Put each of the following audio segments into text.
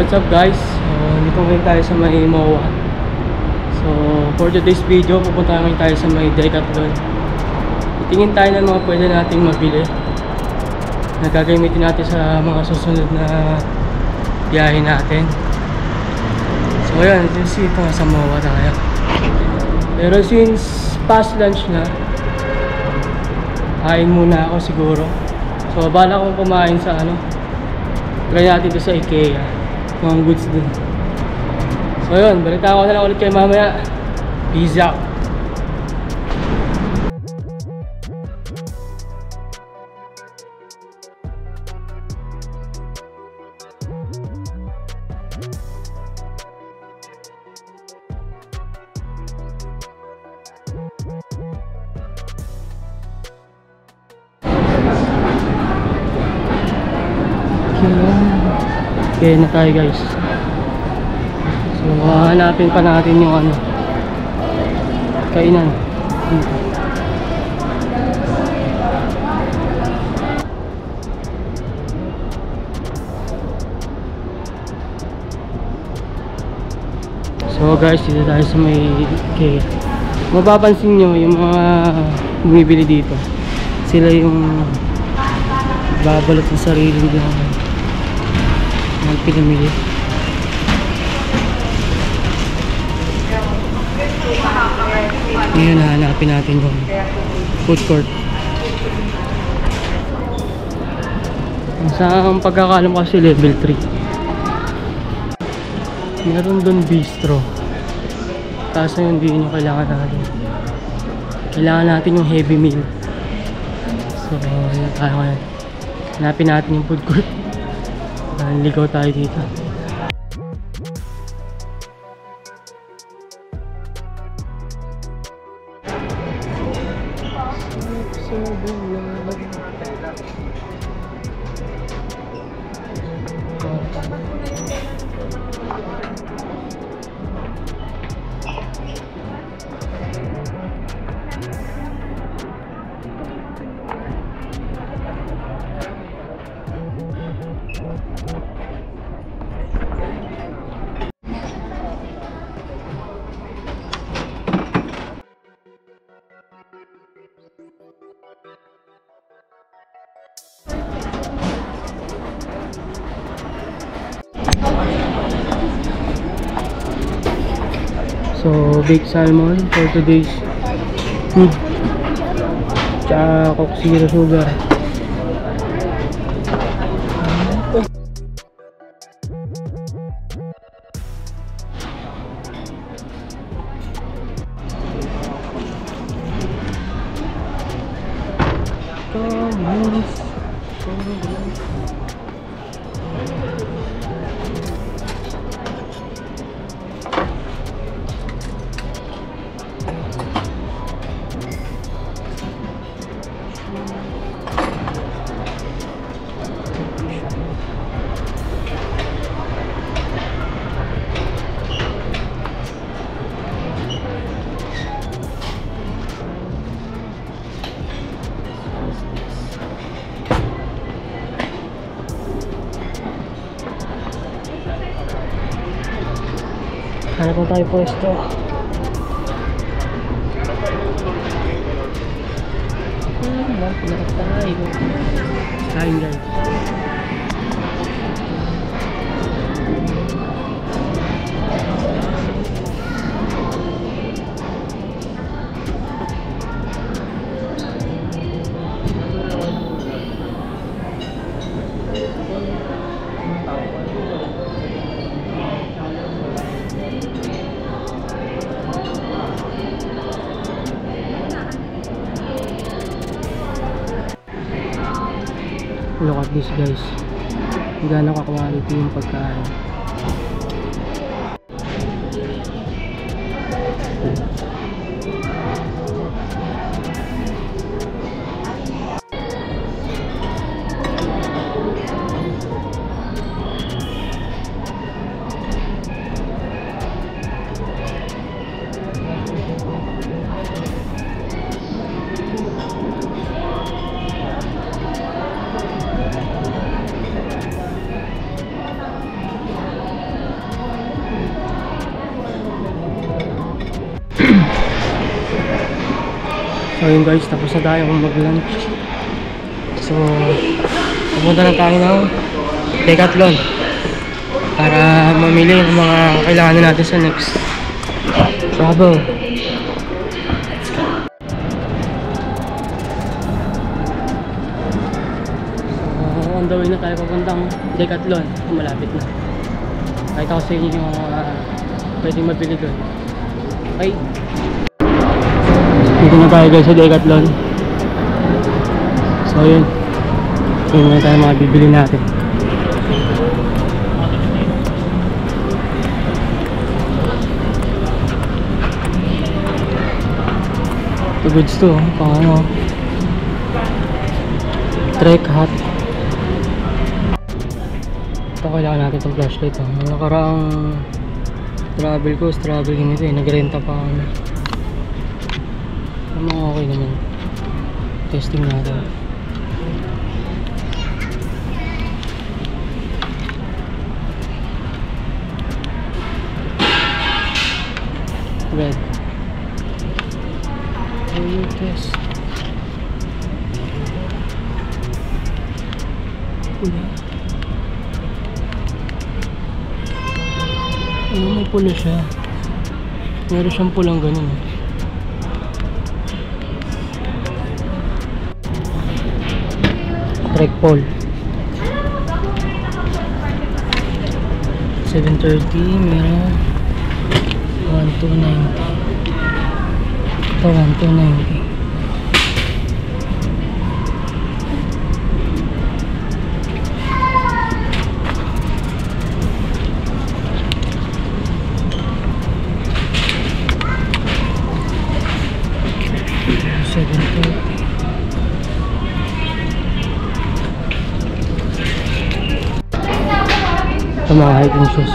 What's up guys? Dito ngayon tayo sa may MOA. So for today's video, pupunta ngayon tayo sa may Decathlon. Itingin tayo ng mga pwede nating mabili na gagamitin natin sa mga susunod na biyahe natin. So ayan, ito nga sa MOA tayo. Pero since past lunch na, kain muna ako siguro. So bala akong kumain sa try natin ito sa IKEA, mga goods dun. So yun, balita ko na lang ulit kayo mamaya. Peace out. Okay na tayo guys. So hanapin pa natin yung kainan dito. So guys, dito tayo sa may IKEA. Mapapansin nyo yung mga bumibili dito, sila yung babalot ng sarili nila ng pinamili. Ngayon hanapin natin yung food court. Sa pagkakalam kasi level 3. Meron doon bistro. Kaso hindi yun yung kailangan natin. Kailangan natin yung heavy meal. So yun tayo ngayon. Hanapin natin yung food court. Ligaw tayo dito. So, baked salmon for today's food. Tsaka Coke Zero Sugar. Hanap po tayo pwesto. Hanap tayo. Kain guys. Look at this guys, gano'n ka-quality yung pagkain. So yun guys, tapos na tayo mag-lunch. So pupunta na tayo ng Decathlon para mamili ng mga kailangan natin sa next travel. So on the way na tayo papuntang Decathlon. Malapit na. Kahit ako sa inyo yung pwedeng mabili doon. Okay. Dito na tayo guys sa Decathlon. So yun. Yun na tayo mga bibili natin. Ito goods to. Pang ano. Trek hat. Ito kailangan natin itong flashlight. Ang nakaraang travel ko, travel ganito eh. Nagrenta pa kami. Ano okay naman. Testing natin. Red. Oil test. Pula. Ano, may pula siya. Meron siyang pulang ganun. Trek pole 730, meron 1290. Ito 1290. Ito mga hiking shoes.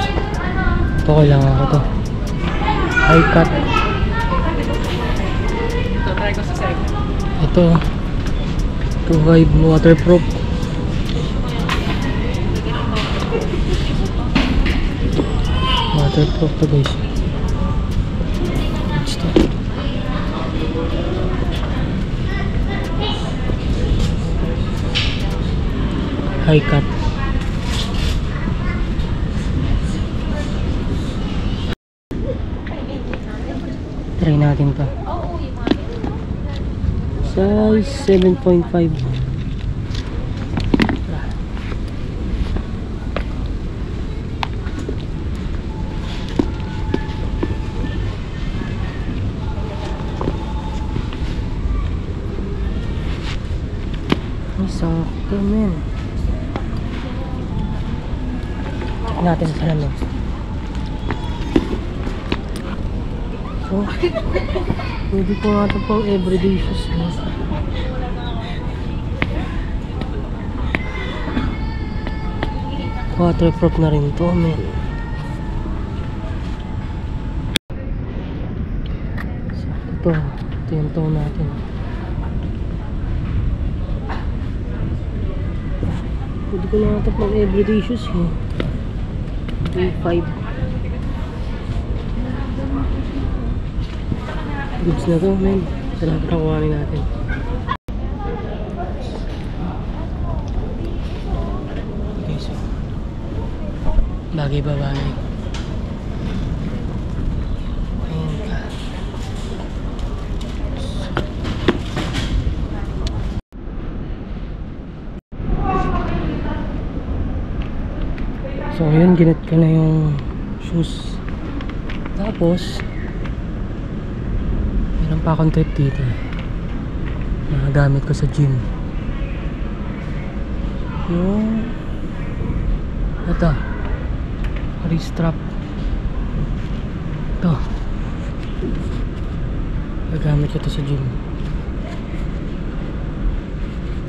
Ito kailangan ko to. High cut. Ito try ko sa second. Ito 2.5 waterproof. Waterproof to guys. Ito. High cut. Try natin to. Size 7.5. Ay, sakto men. Natin sa lamig. So, pwede ko nga ito pang everyday shoes. Waterproof na rin to, man. So, ito yung tone natin. Pwede ko nga ito pang everyday shoes. 2.5. Goods na to, men. Salamat na kuhanin natin. Okay, so bagay ba bagay? Ayan ka. So yun, ginat ko na yung shoes. Tapos meron pa akong trip dito na gamit ko sa gym. Yung ito, wrist strap. Ito gagamit ko ito sa gym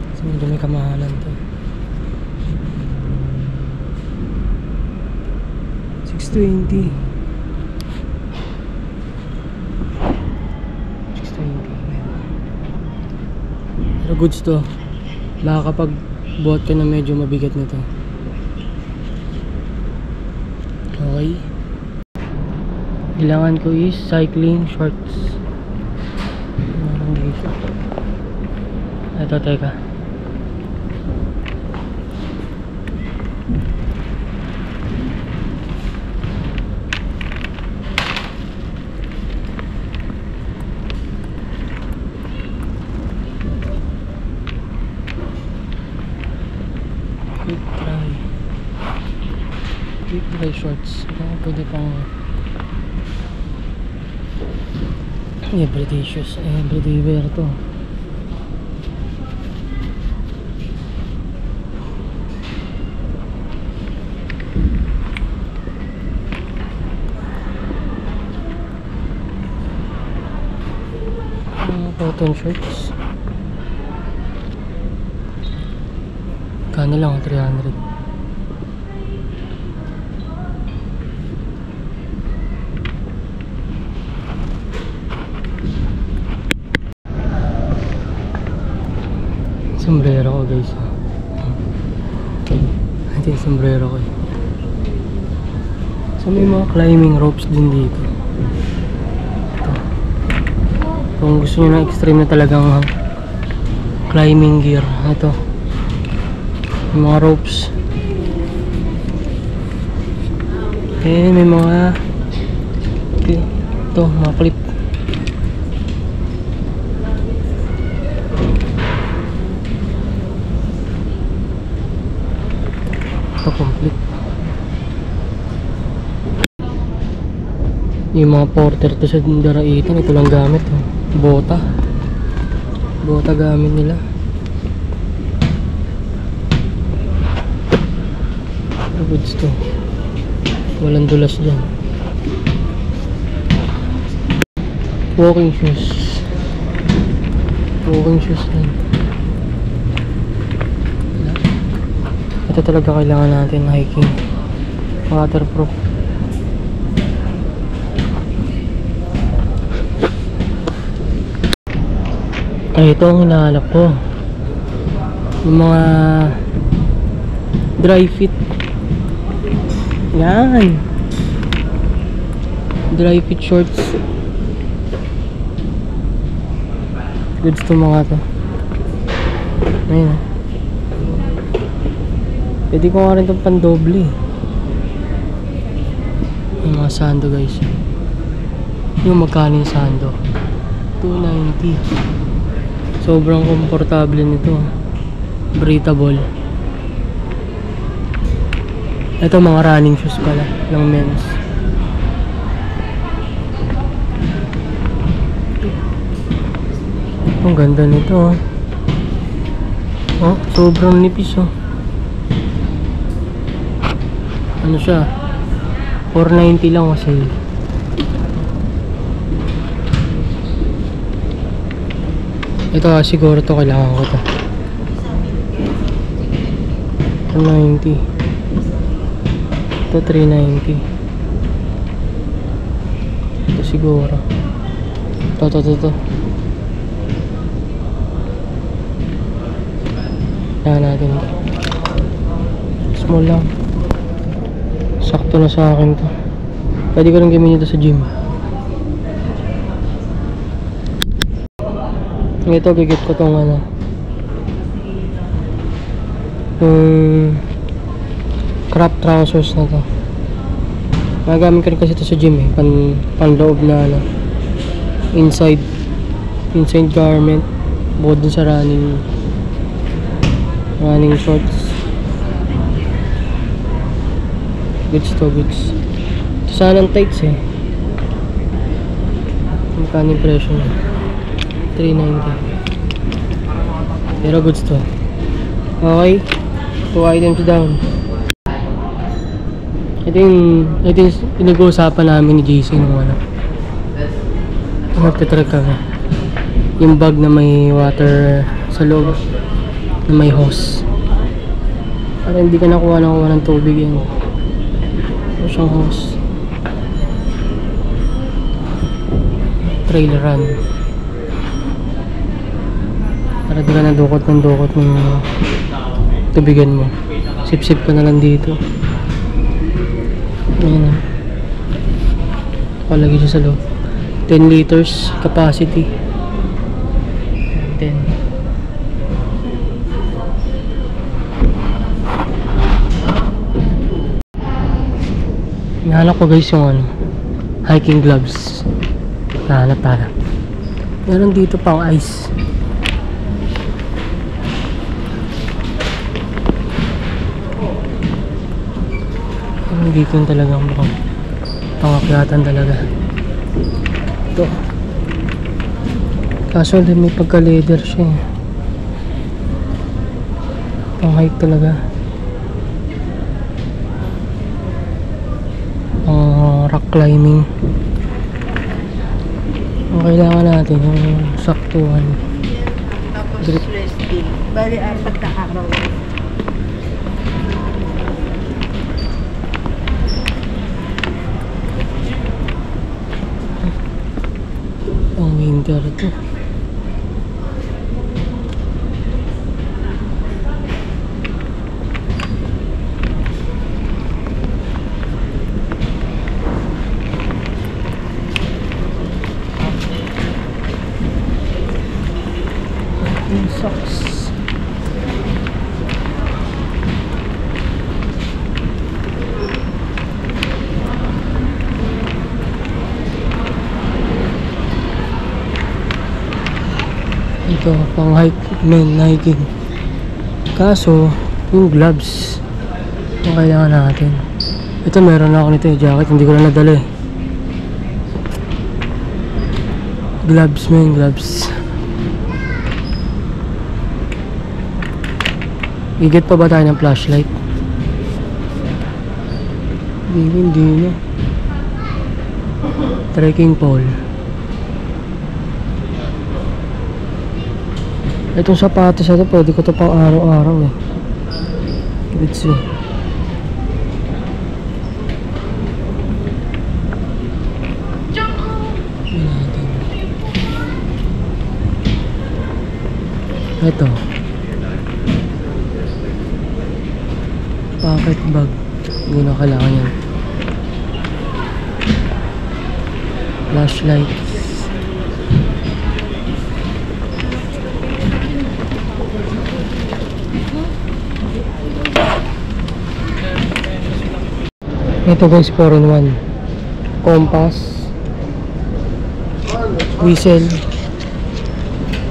kasi medyo may kamahalan to. 620. Pero goods to. Makakapag-buhat ka na medyo mabigat nito. Okay. Kailangan ko is cycling shorts. Meron dito. Ito, teka. Quick dry shorts. Pwede pang everyday shoes, everyday wear to. Cotton shirts. Kano lang, 300. Sombrero ko, guys. Ito yung sombrero ko. So may mga climbing ropes din dito. Ito. Kung gusto nyo ng extreme na talagang climbing gear, ito may mga ropes. May mga ito, mga clip. Ito complete. Yung mga porter to sa daraitan, ito lang gamit. Bota gamit nila. Goods to, walang dulas dyan. Walking shoes din. Ito talaga kailangan natin, hiking, waterproof. Ay, ito ang hinahanap ko, yung mga dry fit. Yan, dry fit shorts. Goods to mga to. Ayun. Pwede ko nga rin itong pandoble. Yung mga sando, guys. Yung magkano yung sando? 290. Sobrang komportable nito. Breathable. Ito mga running shoes pala ng men's. Ang ganda nito. Sobrang nipis. Ano siya? 490 lang kasi. Ito siguro to, kailangan ko to. 290. Ito 390. Ito siguro. Ito. Kaya natin ito. Small lang. Sakto na sa akin to. Pwede ko rin gamitin ito sa gym. Ito, gigit ko tong crop trousers na to. Nagamit ko rin kasi ito sa gym panloob na inside garment, bukod dun sa running shorts. Goods. Ito sana ang tights magkano yung presyo na? 390. Pero goods to. Okay, 2 items down. Ito yung pinag-uusapan namin ni JC nung magte-trek kami. Yung bag na may water sa loob, na may hose, para hindi ka nakuha ng tubig yan. Ito siyang hose. Trail run, para di ka nadukot ng tubigan mo. Sip-sip ka na lang dito. Ayan. Palagi siya sa loob. 10 liters capacity. natin. Hinahanap ko guys yung hiking gloves. Nahanap tayo. Meron dito pang ice. Meron dito yung talagang mukhang pangakyatan talaga. Ito. Kaso may pagka leather siya eh. Pang hike talaga. Rock climbing. Ang kailangan natin yung saktuhan. Tapos resting. Bali, 4 na araw. Ang winter ito. Socks. Ito pang hiking. Kaso yung gloves yung kailangan natin. Ito meron ako nito yung jacket, hindi ko na nadala eh. Gloves. Igit pa ba tayo ng flashlight? Hindi na. Trekking pole. Itong sapatos na ito, pwede ko ito pang araw-araw eh. Let's see. Ito. Pocket bag. Hindi na kailangan yan. Flashlight. Ito guys, 4-in-1. Compass. Whistle.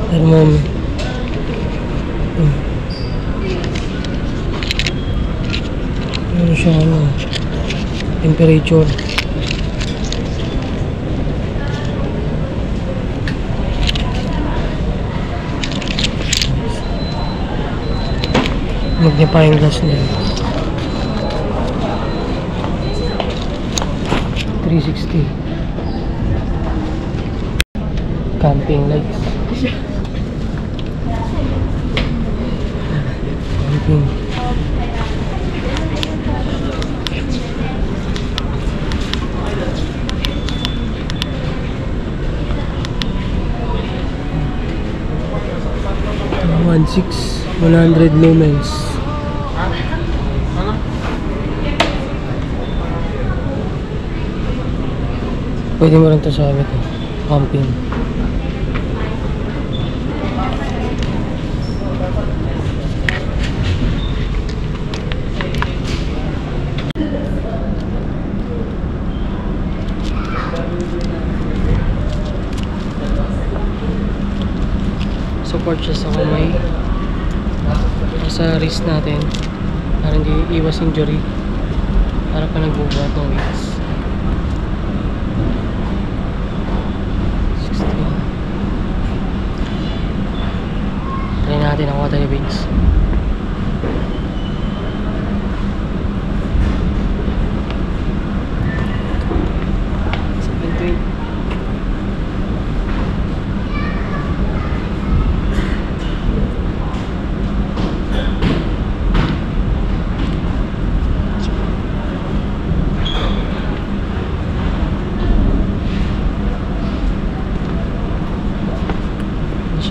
Thermometer. Ano siya, temperature. Magnifying glass na yun. 360. Camping lights. Camping. $1,600 100 lumens. Pwede mo rin ito sa amin, camping. Support siya sa kamay, sa wrist natin para hindi iwas injury, para pa nagbubuhat ng weights. 16. Try natin ang water weights.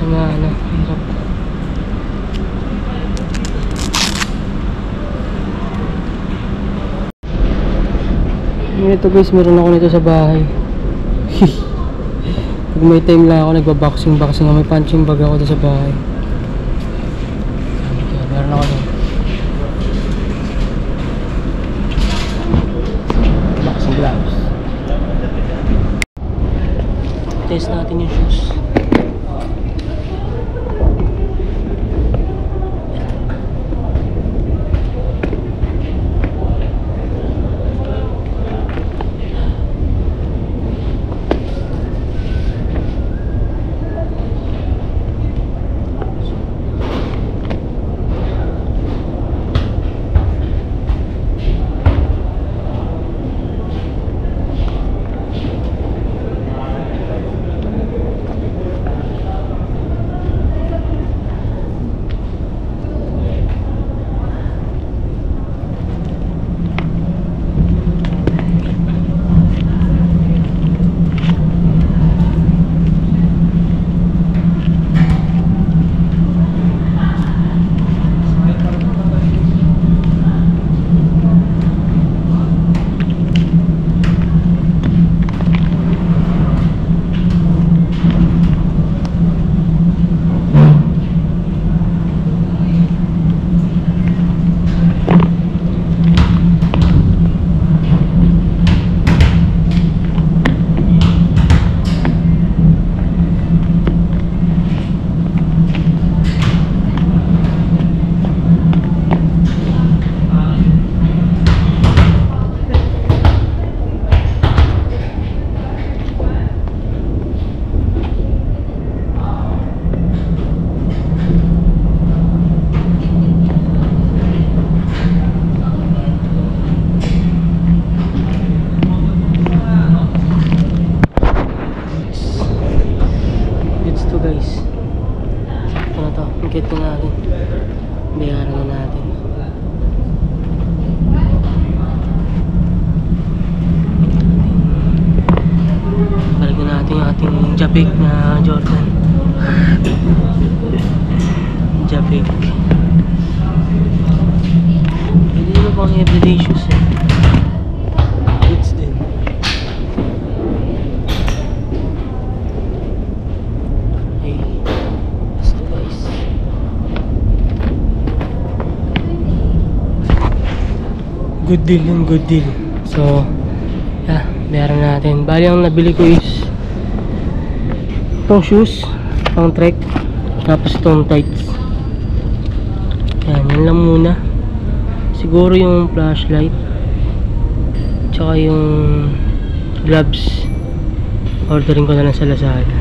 Hirap. Ito guys, meron ako nito sa bahay. Pag may time lang ako, nagbaboxing ako. May punching bag ako doon sa bahay. Kaya meron ako doon. Boxing gloves. Test natin yung shoes. Guys, sakto na to. Ikit na natin. Bayaran na natin. Balik na natin yung ating Japik na Jordan. Japik. Hindi na pang everyday shoes eh. Boots din. Good deal yun, good deal. So, yeah, bayaran natin. Bali, ang nabili ko is itong shoes, pang trek, tapos itong tights. Yan lang muna. Siguro yung flashlight, tsaka yung gloves, ordering ko na lang sa Lazada.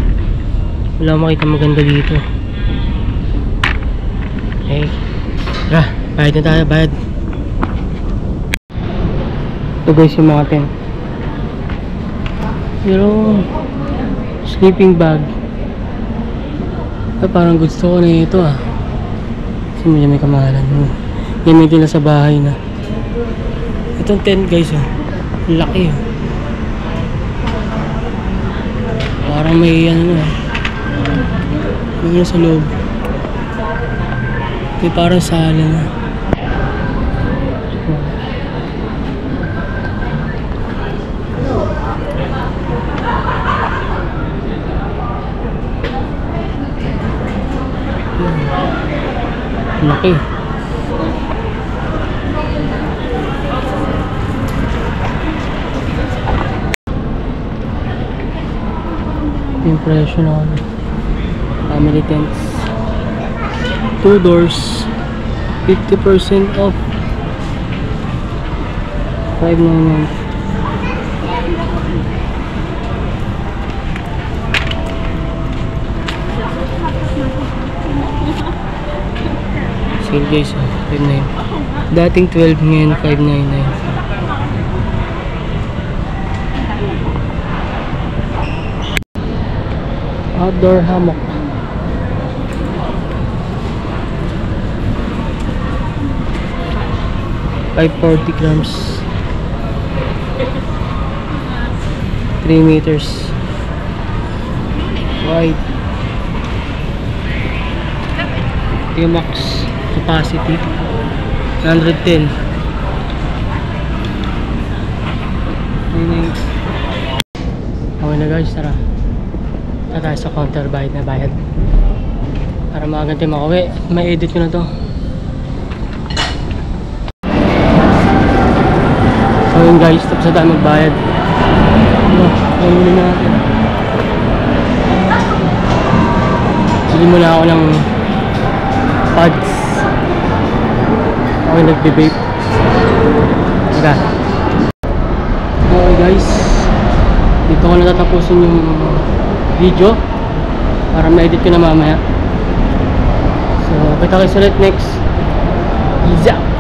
Wala akong makita maganda dito. Okay, tara, bayad na tayo, bayad. Ito guys yung mga tent. Pero sleeping bag. Parang gusto ko na ito ah. Kasi medyo may kamahalan. Gamitin na sa bahay na. Itong tent guys oh. Laki oh. Parang may ano na. May sa loob. May parang sala na. Laki. Yung presyo na family tents. 2 doors, 50% off. 599. Sale guys, 5.9. Dating 12, ngayon 5.99. Outdoor hammock. $540 grams. 3 meters wide. Max capacity 110. Okay na guys, tara. Na tayo sa counter, bayad na bayad. Para makaganti makauwi. May edit ko na to. So yun guys, tapos na tayo magbayad. Huli na natin. Bili muna ako ng pods. Ako yung nagbe-vape. Tara. Okay guys, dito ko natatapusin yung video para ma-edit ko na mamaya. So kita kayo ulit next. Peace out.